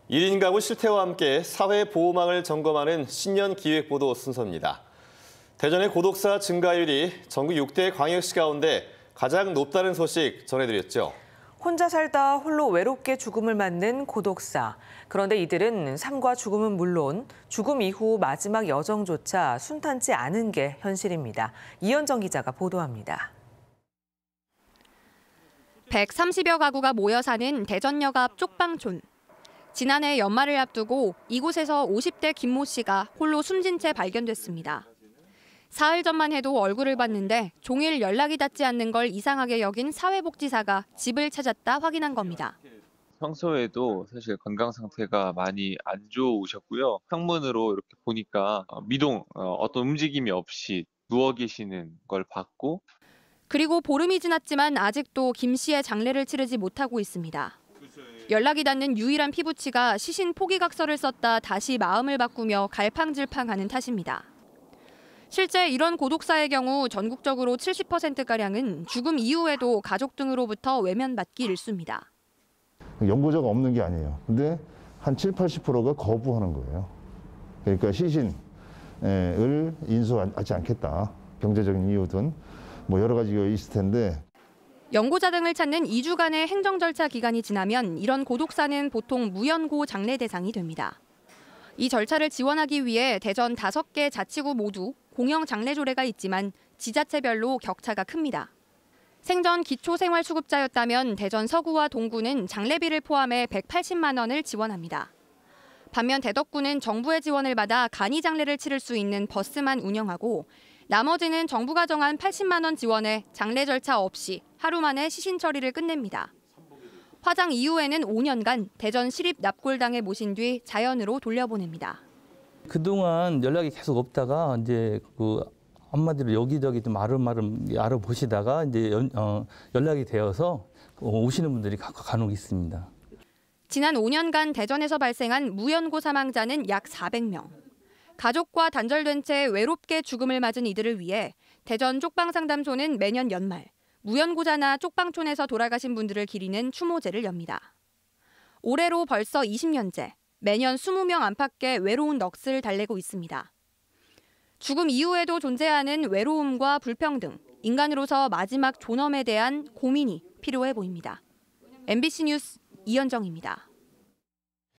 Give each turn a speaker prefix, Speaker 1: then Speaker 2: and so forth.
Speaker 1: 1인 가구 실태와 함께 사회 보호망을 점검하는 신년 기획보도 순서입니다. 대전의 고독사 증가율이 전국 6대 광역시 가운데 가장 높다는 소식 전해드렸죠.
Speaker 2: 혼자 살다 홀로 외롭게 죽음을 맞는 고독사. 그런데 이들은 삶과 죽음은 물론 죽음 이후 마지막 여정조차 순탄치 않은 게 현실입니다. 이현정 기자가 보도합니다.
Speaker 3: 130여 가구가 모여 사는 대전역 앞 쪽방촌. 지난해 연말을 앞두고 이곳에서 50대 김모 씨가 홀로 숨진 채 발견됐습니다. 사흘 전만 해도 얼굴을 봤는데 종일 연락이 닿지 않는 걸 이상하게 여긴 사회복지사가 집을 찾았다 확인한 겁니다.
Speaker 4: 평소에도 사실 건강 상태가 많이 안 좋으셨고요. 창문으로 이렇게 보니까 어떤 움직임이 없이 누워 계시는 걸 봤고.
Speaker 3: 그리고 보름이 지났지만 아직도 김 씨의 장례를 치르지 못하고 있습니다. 연락이 닿는 유일한 피부치가 시신 포기각서를 썼다 다시 마음을 바꾸며 갈팡질팡하는 탓입니다. 실제 이런 고독사의 경우 전국적으로 70%가량은 죽음 이후에도 가족 등으로부터 외면받기 일쑤입니다.
Speaker 5: 연고자가 없는 게 아니에요. 근데 한 70~80%가 거부하는 거예요. 그러니까 시신을 인수하지 않겠다. 경제적인 이유든 여러 가지가 있을 텐데.
Speaker 3: 연고자 등을 찾는 2주간의 행정 절차 기간이 지나면 이런 고독사는 보통 무연고 장례 대상이 됩니다. 이 절차를 지원하기 위해 대전 5개 자치구 모두 공영 장례 조례가 있지만 지자체별로 격차가 큽니다. 생전 기초생활수급자였다면 대전 서구와 동구는 장례비를 포함해 180만 원을 지원합니다. 반면 대덕구는 정부의 지원을 받아 간이 장례를 치를 수 있는 버스만 운영하고 나머지는 정부가 정한 80만 원 지원에 장례 절차 없이 하루 만에 시신 처리를 끝냅니다. 화장 이후에는 5년간 대전 시립 납골당에 모신 뒤 자연으로 돌려보냅니다.
Speaker 6: 그동안 연락이 계속 없다가 이제 한마디로 여기저기 좀 알아보시다가 이제 연락이 되어서 오시는 분들이 간혹 있습니다.
Speaker 3: 지난 5년간 대전에서 발생한 무연고 사망자는 약 400명. 가족과 단절된 채 외롭게 죽음을 맞은 이들을 위해 대전 쪽방상담소는 매년 연말 무연고자나 쪽방촌에서 돌아가신 분들을 기리는 추모제를 엽니다. 올해로 벌써 20년째 매년 20명 안팎의 외로운 넋을 달래고 있습니다. 죽음 이후에도 존재하는 외로움과 불평등, 인간으로서 마지막 존엄에 대한 고민이 필요해 보입니다. MBC 뉴스 이현정입니다.